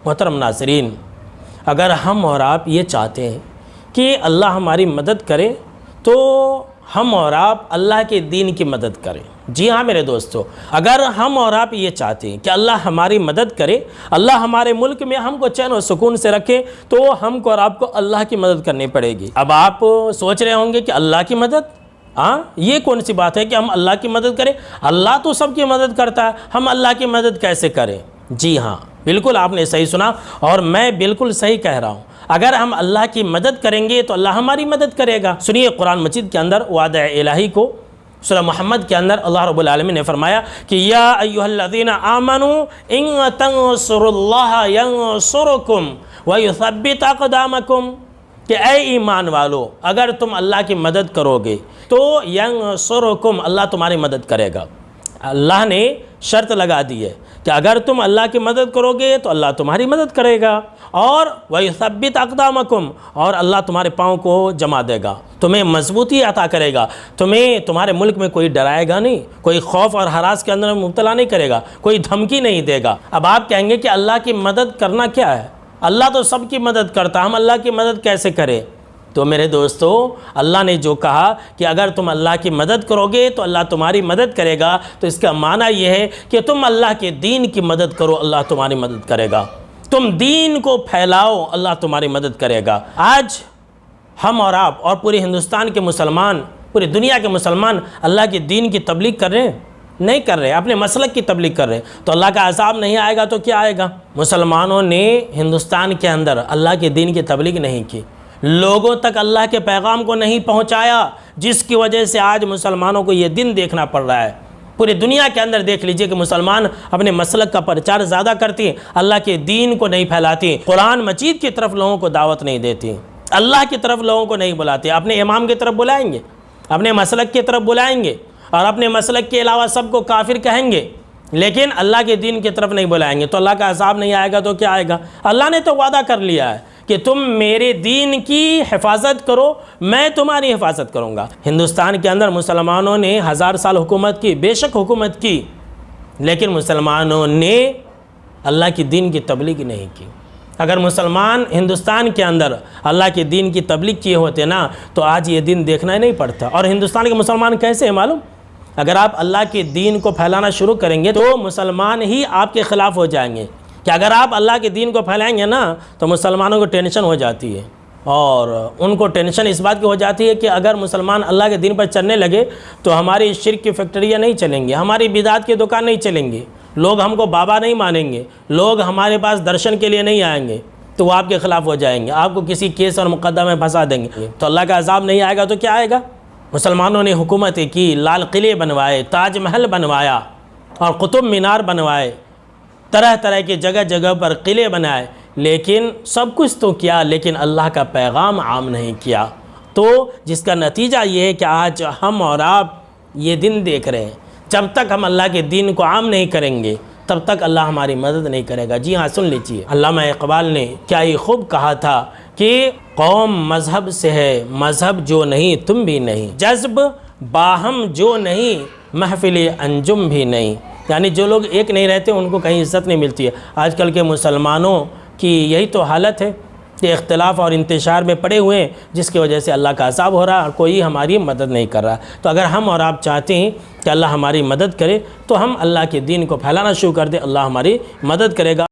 محترم ناظرین، اگر ہم اور آپ یہ چاہتے ہیں کہ اللہ ہماری مدد کرے تو ہم اور آپ اللہ کے دین کی مدد کریں۔ جی ہاں میرے دوستو، اگر ہم اور آپ یہ چاہتے ہیں کہ اللہ ہماری مدد کرے، اللہ ہمارے ملک میں ہم کو چین و سکون سے رکھے، تو ہم کو اور آپ کو اللہ کی مدد کرنی پڑے گی۔ اب آپ سوچ رہے ہوں گے کہ اللہ کی مدد، یہ کون سی بات ہے کہ ہم اللہ کی مدد کریں؟ اللہ تو سب کی مدد کرتا ہے، ہم اللہ کی مدد کیسے کریں؟ جی ہاں، بالکل آپ نے صحیح سنا، اور میں بالکل صحیح کہہ رہا ہوں۔ اگر ہم اللہ کی مدد کریں گے تو اللہ ہماری مدد کرے گا۔ سنیے قرآن مجید کے اندر وعدہ الہی کو، سورہ محمد کے اندر اللہ رب العالمین نے فرمایا کہ یا ایھا الذین آمنوا ان تنصروا اللہ ینصرکم ویثبت اقدامکم، کہ اے ایمان والو اگر تم اللہ کی مدد کرو گے تو ینصرکم، اللہ تمہاری مدد کرے گا۔ اللہ نے شرط لگا دی ہے کہ اگر تم اللہ کی مدد کرو گے تو اللہ تمہاری مدد کرے گا، اور وَيُثَبِّتْ أَقْدَامَكُمْ، اور اللہ تمہارے پاؤں کو جما دے گا، تمہیں مضبوطی عطا کرے گا، تمہارے ملک میں کوئی ڈرائے گا نہیں، کوئی خوف اور ہراس کے اندر مبتلا نہیں کرے گا، کوئی دھمکی نہیں دے گا۔ اب آپ کہیں گے کہ اللہ کی مدد کرنا کیا ہے؟ اللہ تو سب کی مدد کرتا، ہم اللہ کی مدد کیسے کریں؟ تو میرے دوستو، اللہ نے جو کہا کہ اگر تم اللہ کی مدد کرو گے تو اللہ تمہاری مدد کرے گا، تو اس کا معنی یہ ہے کہ تم اللہ کے دین کی مدد کرو، اللہ تمہاری مدد کرے گا۔ تم دین کو پھیلاؤ، اللہ تمہاری مدد کرے گا۔ آج ہم اور آپ اور پورے ہندوستان کے مسلمان، پوری دنیا کے مسلمان اللہ کے دین کی تبلیغ کر رہے ہیں؟ نہیں کر رہے، اپنے مسلک کی تبلیغ کر رہے ہیں، تو اللہ کا عذاب نہیں آئے گا تو کیا آئے گا؟ مسلمانوں نے ہندوستان کے اندر اللہ کے دین کی تبلیغ نہیں کی، لوگوں تک اللہ کے پیغام کو نہیں پہنچایا، جس کی وجہ سے آج مسلمانوں کو یہ دن دیکھنا پڑ رہا ہے۔ پوری دنیا کے اندر دیکھ لیجئے کہ مسلمان اپنے مسلک کا پرچار زیادہ کرتی ہیں، اللہ کے دین کو نہیں پھیلاتی، قرآن مجید کی طرف لوگوں کو دعوت نہیں دیتی، اللہ کی طرف لوگوں کو نہیں بلاتے، اپنے امام کی طرف بلائیں گے، اپنے مسلک کی طرف بلائیں گے، اور اپنے مسلک کے علاوہ سب کو کافر کہیں گے، لیکن اللہ کے دین کی طرف نہیں بلائیں گے، تو اللہ کا عذاب نہیں آئے گا تو کیا آئے گا؟ اللہ نے تو وعدہ کر لیا ہے کہ تم میرے دین کی حفاظت کرو، میں تمہاری حفاظت کروں گا۔ ہندوستان کے اندر مسلمانوں نے 1000 سال حکومت کی، بے شک حکومت کی، لیکن مسلمانوں نے اللہ کی دین کی تبلیغ نہیں کی۔ اگر مسلمان ہندوستان کے اندر اللہ کے دین کی تبلیغ کیے ہوتے نا تو آج یہ دن دیکھنا ہی نہیں پڑتا۔ اور ہندوستان کے مسلمان کیسے ہیں معلوم؟ اگر آپ اللہ کے دین کو پھیلانا شروع کریں گے تو مسلمان ہی آپ کے خلاف ہو جائیں گے، کہ اگر آپ اللہ کے دین کو پھیلائیں گے نا تو مسلمانوں کو ٹینشن ہو جاتی ہے، اور ان کو ٹینشن اس بات کی ہو جاتی ہے کہ اگر مسلمان اللہ کے دین پر چلنے لگے تو ہماری شرک کی فیکٹریاں نہیں چلیں گی، ہماری بدعت کی دکان نہیں چلیں گی، لوگ ہم کو بابا نہیں مانیں گے، لوگ ہمارے پاس درشن کے لیے نہیں آئیں گے، تو وہ آپ کے خلاف ہو جائیں گے، آپ کو کسی کیس اور مقدمے میں پھنسا دیں گے۔ تو اللہ کا عذاب نہیں آئے گا تو کیا آئے گا؟ مسلمانوں نے حکومتیں کی، لال قلعے بنوائے، تاج محل بنوایا، اور قطب مینار بنوائے، طرح طرح کی جگہ جگہ پر قلعے بنائے، لیکن سب کچھ تو کیا، لیکن اللہ کا پیغام عام نہیں کیا۔ تو جس کا نتیجہ یہ ہے کہ آج ہم اور آپ یہ دن دیکھ رہے ہیں، جب تک ہم اللہ کے دین کو عام نہیں کریں گے تب تک اللہ ہماری مدد نہیں کرے گا۔ جی ہاں، سن لیجیے، علامہ اقبال نے کیا ہی خوب کہا تھا کہ قوم مذہب سے ہے، مذہب جو نہیں تم بھی نہیں، جذب باہم جو نہیں محفل انجم بھی نہیں۔ یعنی جو لوگ ایک نہیں رہتے ان کو کہیں عزت نہیں ملتی ہے۔ آج کل کے مسلمانوں کی یہی تو حالت ہے کہ اختلاف اور انتشار میں پڑے ہوئے ہیں، جس کی وجہ سے اللہ کا عذاب ہو رہا ہے اور کوئی ہماری مدد نہیں کر رہا۔ تو اگر ہم اور آپ چاہتے ہیں کہ اللہ ہماری مدد کرے تو ہم اللہ کے دین کو پھیلانا شروع کر دیں، اللہ ہماری مدد کرے گا۔